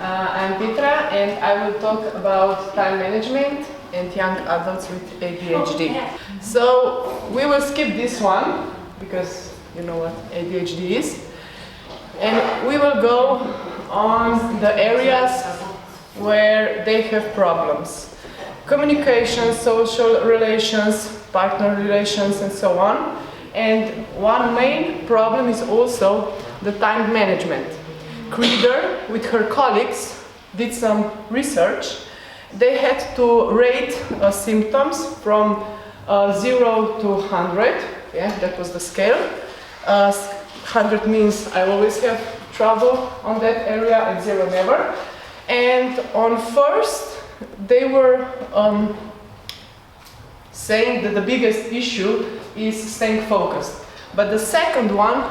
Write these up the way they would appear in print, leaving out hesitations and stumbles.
I'm Petra, and I will talk about time management and young adults with ADHD. So we will skip this one because you know what ADHD is, and we will go on the areas where they have problems: communication, social relations, partner relations, and so on. And one main problem is also the time management. Krieger, with her colleagues, did some research. They had to rate symptoms from 0 to 100. Yeah, that was the scale. 100 means I always have trouble on that area, and 0 never. And on first, they were saying that the biggest issue is staying focused. But the second one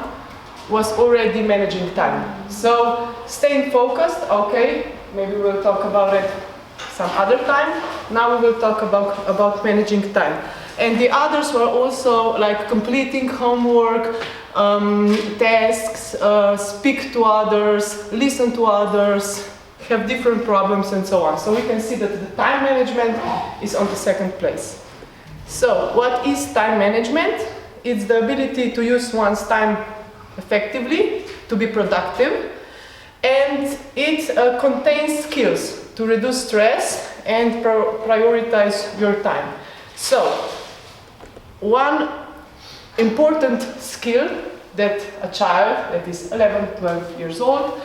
was already managing time. So staying focused, okay, maybe we'll talk about it some other time. Now we will talk about managing time. And the others were also like completing homework, tasks, speak to others, listen to others, have different problems, and so on. So we can see that the time management is on the second place. So what is time management? It's the ability to use one's time effectively, to be productive, and it contains skills to reduce stress and prioritize your time. So one important skill that a child that is 11, 12 years old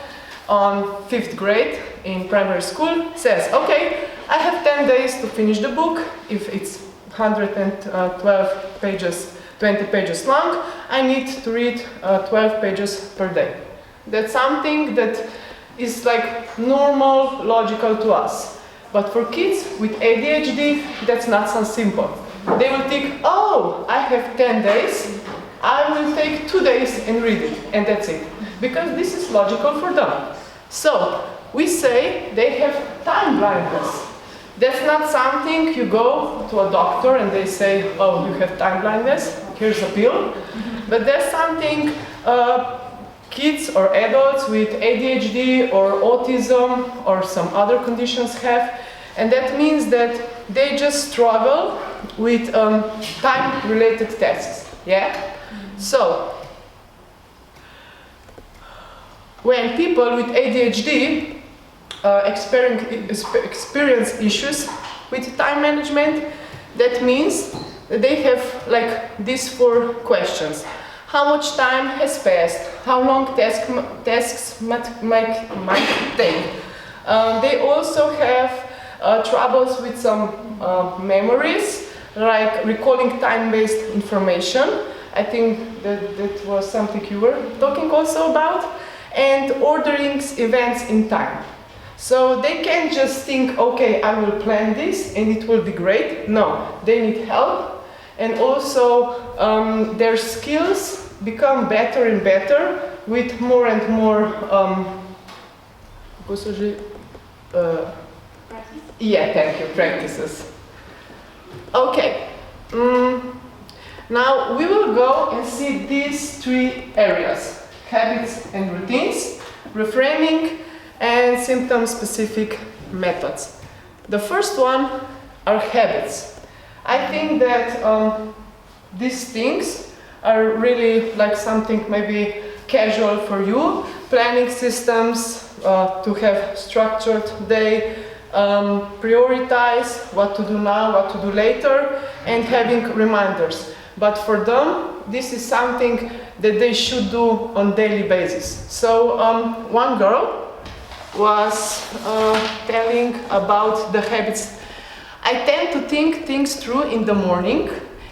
on 5th grade in primary school says, okay, I have 10 days to finish the book. If it's 112 pages, 20 pages long, I need to read 12 pages per day. That's something that is like normal, logical to us. But for kids with ADHD, that's not so simple. They will think, oh, I have 10 days, I will take 2 days and read it, and that's it. Because this is logical for them. So we say they have time blindness. That's not something you go to a doctor and they say, oh, you have time blindness, here's a pill. But there's something kids or adults with ADHD or autism or some other conditions have. And that means that they just struggle with time-related tasks. Yeah? So, when people with ADHD experience issues with time management, that means that they have like these 4 questions. How much time has passed? How long tasks might take? They also have troubles with some memories, like recalling time-based information. I think that was something you were talking also about. And ordering events in time. So they can't just think, okay, I will plan this and it will be great. No, they need help. And also their skills become better and better with more and more practices. Okay. Now we will go and see these 3 areas: habits and routines, reframing, and symptom-specific methods. The first one are habits. I think that these things are really like something maybe casual for you. Planning systems, to have structured day, prioritize what to do now, what to do later, and having reminders. But for them, this is something that they should do on daily basis. So one girl was telling about the habits. I tend to think things through in the morning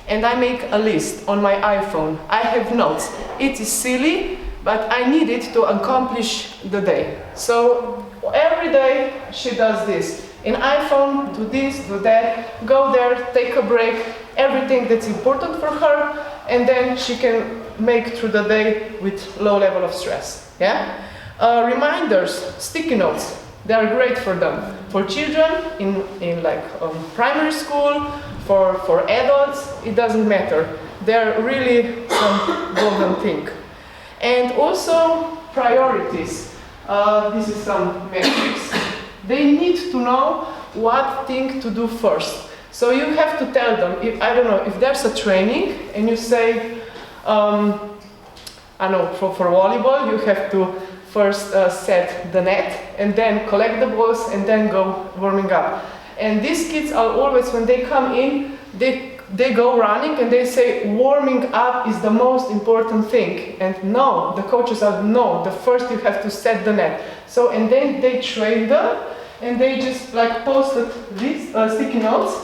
and I make a list on my iPhone. I have notes. It is silly, but I need it to accomplish the day. So every day she does this. In iPhone, do this, do that, go there, take a break, everything that's important for her, and then she can make through the day with low level of stress. Yeah? Reminders, sticky notes, they are great for them. For children in like primary school, for adults, it doesn't matter. They're really some golden thing. And also priorities. This is some metrics. They need to know what thing to do first. So you have to tell them, if, I don't know, if there's a training and you say, I know, for volleyball, you have to first set the net and then collect the balls and then go warming up. And these kids are always, when they come in, they go running and they say warming up is the most important thing. And no, the coaches are no, the first you have to set the net. So, and then they train them and they just like posted these sticky notes,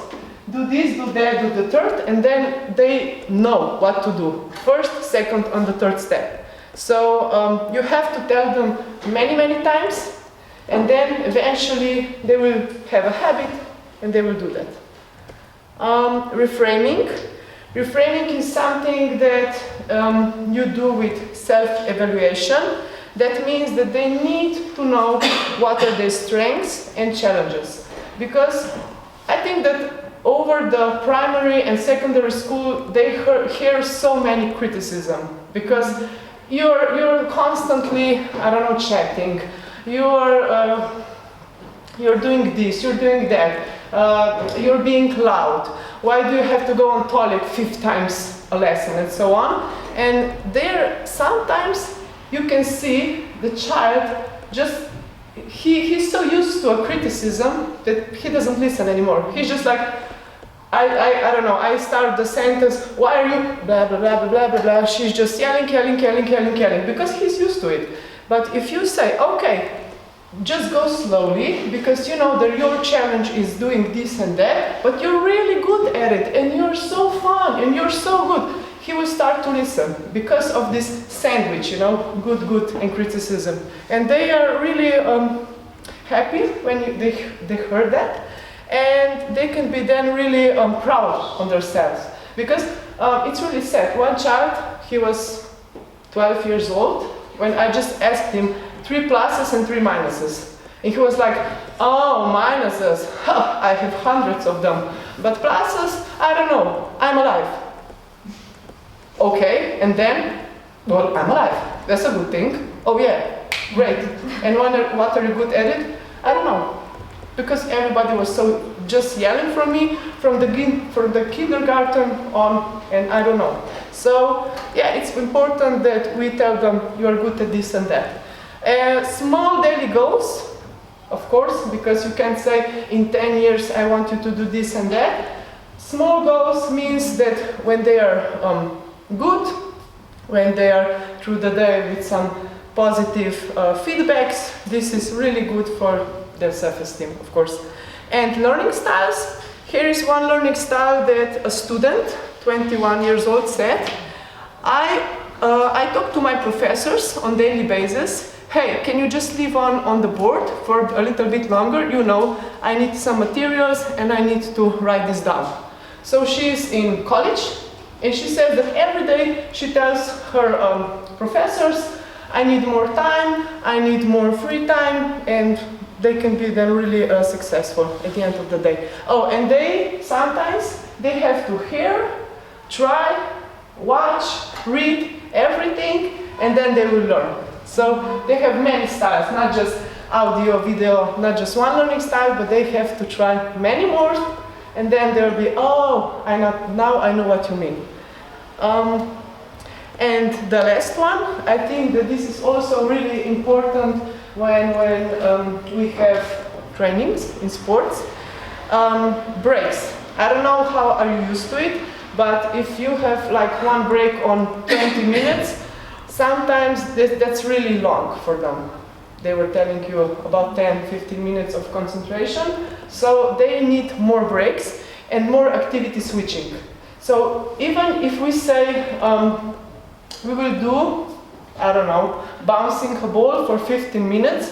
do this, do that, do the third, and then they know what to do. First, second, and the third step. So you have to tell them many, many times, and then eventually they will have a habit and they will do that. Reframing. Reframing is something that you do with self-evaluation. That means that they need to know what are their strengths and challenges. Because I think that over the primary and secondary school, they hear so many criticism. Because you're constantly, I don't know, chatting. You're doing this, you're doing that. You're being loud. Why do you have to go on toilet 5 times a lesson and so on? And there sometimes you can see the child just, he's so used to a criticism that he doesn't listen anymore. He's just like, I don't know, I start the sentence, why are you blah, blah, blah, blah, blah, blah. She's just yelling, because he's used to it. But if you say, okay, just go slowly, because you know that your challenge is doing this and that, but you're really good at it, and you're so fun, and you're so good. He will start to listen, because of this sandwich, you know, good, and criticism. And they are really happy when they heard that, and they can be then really proud on themselves. Because it's really sad. One child, he was 12 years old, when I just asked him 3 pluses and 3 minuses. And he was like, oh, minuses, I have hundreds of them. But pluses, I don't know, I'm alive. Okay, and then, well, I'm alive. That's a good thing. Oh yeah, great. And what are you good at it? I don't know. Because everybody was so just yelling from me, from the kindergarten on, and I don't know. So, yeah, it's important that we tell them you're good at this and that. Small daily goals, of course, because you can't say in 10 years I want you to do this and that. Small goals means that when they are good, when they are through the day with some positive feedbacks, this is really good for their self-esteem, of course. And learning styles. Here is one learning style that a student, 21 years old, said. I talk to my professors on daily basis. Hey, can you just leave on the board for a little bit longer? You know, I need some materials and I need to write this down. So she's in college and she says that every day she tells her professors, I need more time, I need more free time, and they can be then really successful at the end of the day. Oh, and sometimes they have to hear, try, watch, read everything, and then they will learn. So they have many styles, not just audio, video, not just one learning style, but they have to try many more, and then they'll be, oh, now I know what you mean. And the last one, I think that this is also really important when we have trainings in sports. Breaks. I don't know how are you used to it, but if you have like one break on 20 minutes, sometimes that's really long for them. They were telling you about 10-15 minutes of concentration, so they need more breaks and more activity switching. So even if we say we will do, I don't know, bouncing a ball for 15 minutes,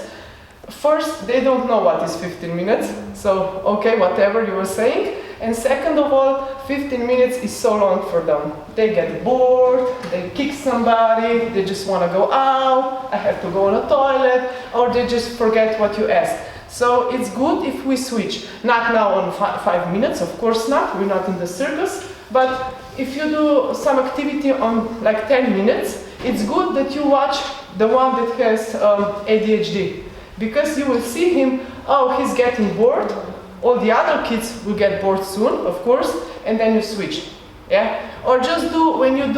first, they don't know what is 15 minutes, so okay, whatever you were saying. And second of all, 15 minutes is so long for them. They get bored, they kick somebody, they just want to go out, I have to go on a toilet, or they just forget what you asked. So it's good if we switch. Not now on 5 minutes, of course not, we're not in the circus, but if you do some activity on like 10 minutes, it's good that you watch the one that has ADHD, because you will see him, oh, he's getting bored, all the other kids will get bored soon, of course, and then you switch. Yeah? Or just do, when you're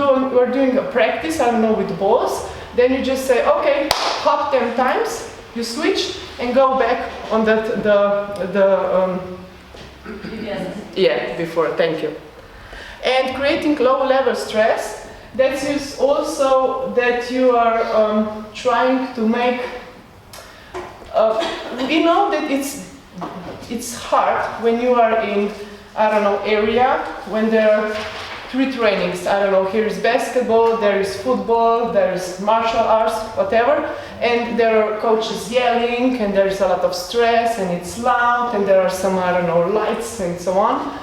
doing a practice, I don't know, with balls, then you just say, okay, hop 10 times, you switch, and go back on yeah, before, thank you. And creating low-level stress, that is also that you are trying to make, we know that it's hard when you are in, I don't know, area, when there are 3 trainings, I don't know, here is basketball, there is football, there is martial arts, whatever, and there are coaches yelling, and there is a lot of stress, and it's loud, and there are some, I don't know, lights, and so on.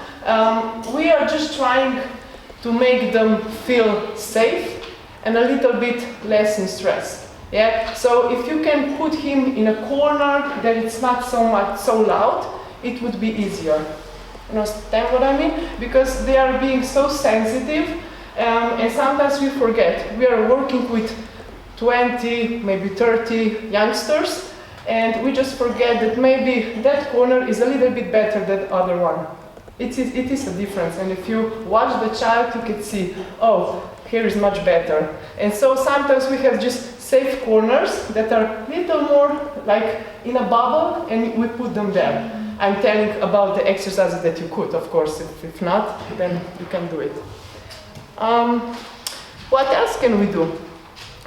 We are just trying to make them feel safe and a little bit less in stress. Yeah? So if you can put him in a corner that it's not so loud, it would be easier. You understand what I mean? Because they are being so sensitive, and sometimes we forget. We are working with 20, maybe 30 youngsters, and we just forget that maybe that corner is a little bit better than the other one. It is a difference, and if you watch the child, you can see, oh, here is much better. And so sometimes we have just safe corners that are a little more like in a bubble, and we put them there. I'm telling about the exercises that you could, of course. If not, then you can do it. What else can we do?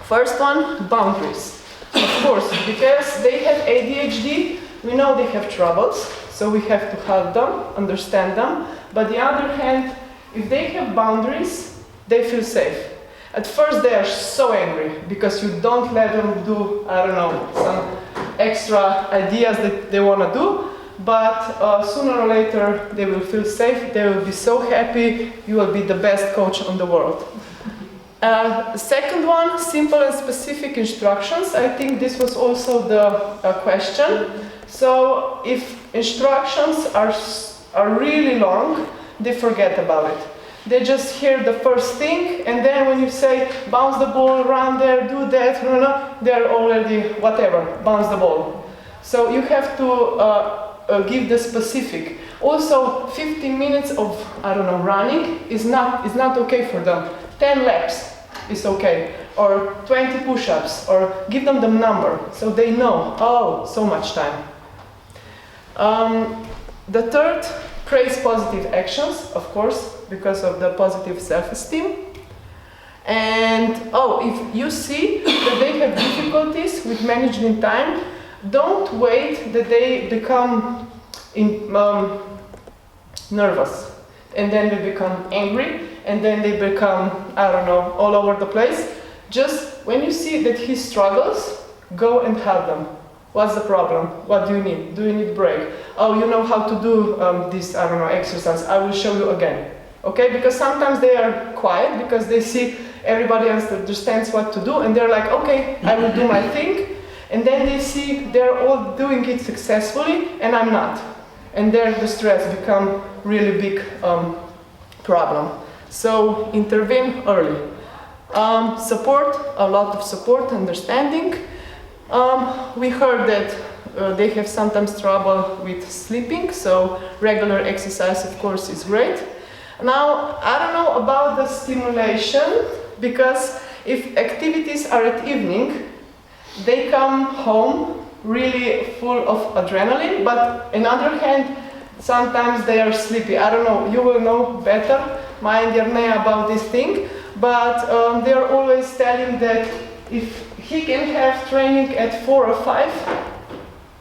First one, boundaries. Of course, because they have ADHD, we know they have troubles, so we have to help them, understand them. But on the other hand, if they have boundaries, they feel safe. At first they are so angry because you don't let them do, I don't know, some extra ideas that they want to do. But sooner or later they will feel safe, they will be so happy, you will be the best coach on the world. Second one, simple and specific instructions. I think this was also the question. So if instructions are really long, they forget about it. They just hear the first thing, and then when you say bounce the ball, run there, do that, they're already whatever, bounce the ball. So you have to give the specific. Also, 15 minutes of, I don't know, running is not okay for them. 10 laps is okay, or 20 push-ups, or give them the number so they know, oh, so much time. The third, praise positive actions, of course, because of the positive self-esteem. And if you see that they have difficulties with managing time, don't wait that they become nervous, and then they become angry, and then they become, I don't know, all over the place. Just when you see that he struggles, go and help them. What's the problem? What do you need? Do you need a break? Oh, you know how to do this, I don't know, exercise. I will show you again. Okay? Because sometimes they are quiet because they see everybody else understands what to do, and they're like, okay, I will do my thing. And then they see they're all doing it successfully, and I'm not. And then the stress become really big problem. So intervene early. Support, a lot of support, understanding. We heard that they have sometimes trouble with sleeping, so regular exercise, of course, is great. Now, I don't know about the stimulation, because if activities are at evening, they come home really full of adrenaline, but on the other hand, sometimes they are sleepy. I don't know, you will know better, Maya and Jernej, about this thing, but they are always telling that if he can have training at 4 or 5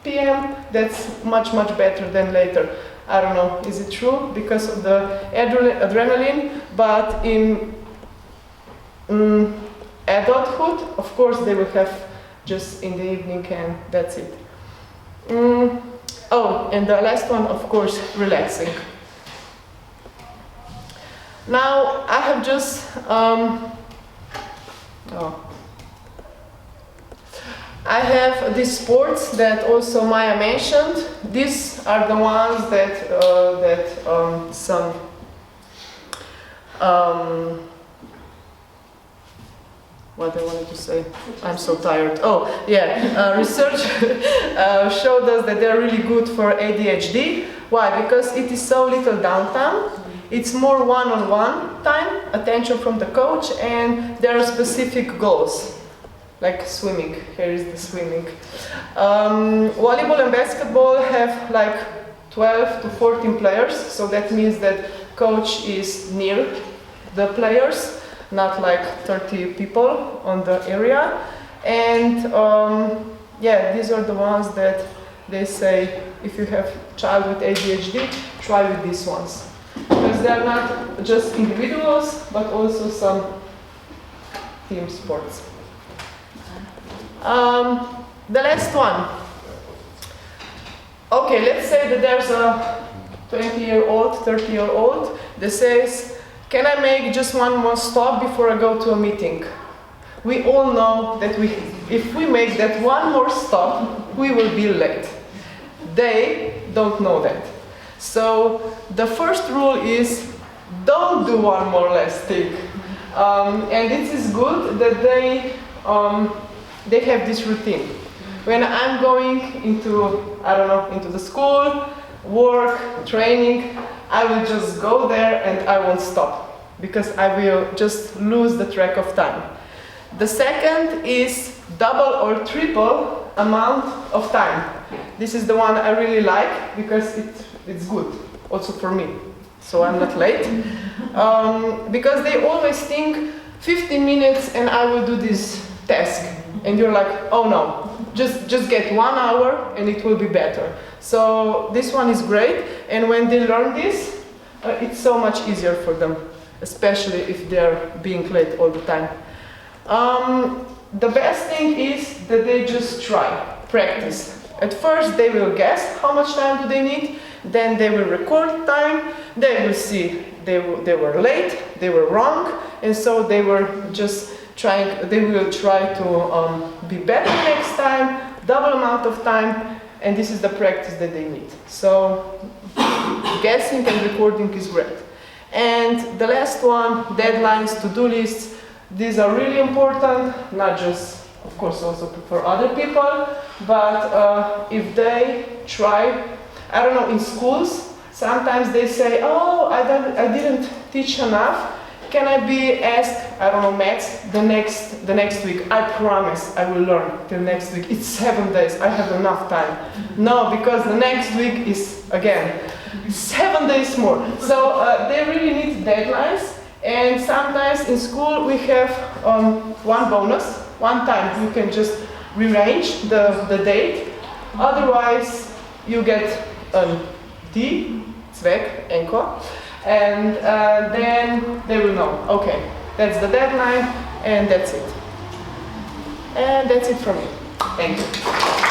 p.m., that's much, much better than later. I don't know, is it true? Because of the adrenaline, but in adulthood, of course, they will have just in the evening, and that's it. And the last one, of course, relaxing. Now, I have just, I have these sports that also Maya mentioned. These are the ones that, some what I wanted to say. I'm so tired. Oh, yeah. Research showed us that they're really good for ADHD. Why? Because it is so little downtime. It's more one-on-one time, attention from the coach, and there are specific goals, like swimming. Here is the swimming. Volleyball and basketball have like 12 to 14 players, so that means that coach is near the players, not like 30 people on the area. And yeah, these are the ones that they say, if you have child with ADHD, try with these ones. Because they are not just individuals, but also some team sports. The last one. Okay, let's say that there's a 20-year-old, 30-year-old that says, can I make just one more stop before I go to a meeting? We all know that if we make that one more stop, we will be late. They don't know that. So the first rule is, don't do one more less thing. And it is good that they have this routine. When I'm going into, I don't know, into the school, work, training, I will just go there and I won't stop, because I will just lose the track of time. The second is double or triple amount of time. This is the one I really like, because it's good, also for me, so I'm not late. Because they always think 15 minutes and I will do this task, and you're like, oh no, just get 1 hour and it will be better. So this one is great, and when they learn this, it's so much easier for them, especially if they're being late all the time. The best thing is that they just try, practice. At first they will guess how much time do they need, then they will record time, they will see they were late, they were wrong, and so they were just trying, they will try to be better next time, double amount of time, and this is the practice that they need. So guessing and recording is great. And the last one, deadlines, to-do lists. These are really important, not just, of course, also for other people, but if they try, I don't know, in schools, sometimes they say, oh, I didn't teach enough. Can I be asked, I don't know, maths, the next week? I promise I will learn till next week. It's 7 days, I have enough time. No, because the next week is, again, 7 days more. So they really need deadlines. And sometimes in school we have one bonus. One time you can just rearrange the date. Otherwise you get D, Zweck, Enko. And then they will know, okay, that's the deadline, and that's it. And that's it from me. Thank you.